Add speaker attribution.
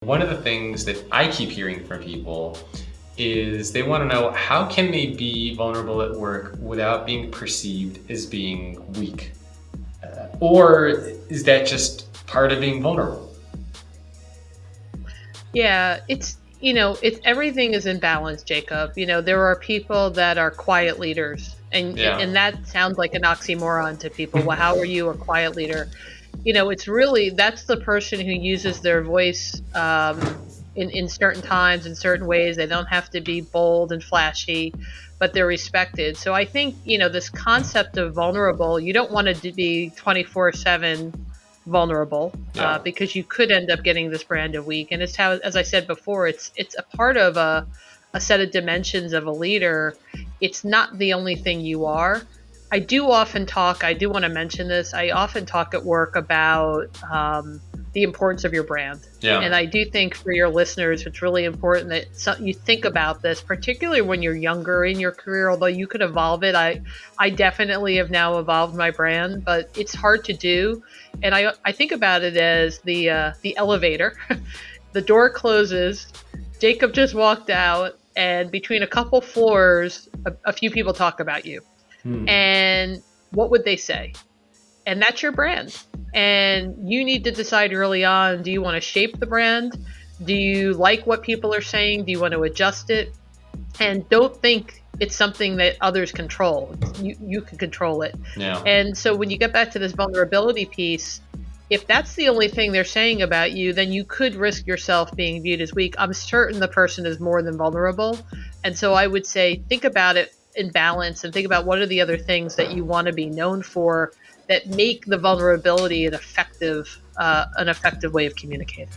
Speaker 1: One of the things that I keep hearing from people is they want to know, how can they be vulnerable at work without being perceived as being weak? Or is that just part of being vulnerable?
Speaker 2: Yeah, it's everything is in balance, Jacob. There are people that are quiet leaders, and
Speaker 1: Yeah.
Speaker 2: and that sounds like an oxymoron to people. Well, how are you a quiet leader? It's really that's the person who uses their voice in certain times, in certain ways. They don't have to be bold and flashy, but they're respected. So I think, this concept of vulnerable, you don't want to be 24/7 vulnerable,
Speaker 1: Yeah.
Speaker 2: because you could end up getting this brand of weak. And it's how, as I said before, it's a part of a set of dimensions of a leader. It's not the only thing you are. I do want to mention this. I often talk at work about the importance of your brand.
Speaker 1: Yeah.
Speaker 2: And I do think for your listeners, it's really important that you think about this, particularly when you're younger in your career, although you could evolve it. I definitely have now evolved my brand, but it's hard to do. And I think about it as the elevator. The door closes. Jacob just walked out, and between a couple floors, a few people talk about you. And what would they say? And that's your brand. And you need to decide early on, do you want to shape the brand? Do you like what people are saying? Do you want to adjust it? And don't think it's something that others control. You can control it.
Speaker 1: Yeah.
Speaker 2: And so when you get back to this vulnerability piece, if that's the only thing they're saying about you, then you could risk yourself being viewed as weak. I'm certain the person is more than vulnerable. And so I would say, think about it in balance and think about what are the other things that you want to be known for that make the vulnerability an effective way of communicating.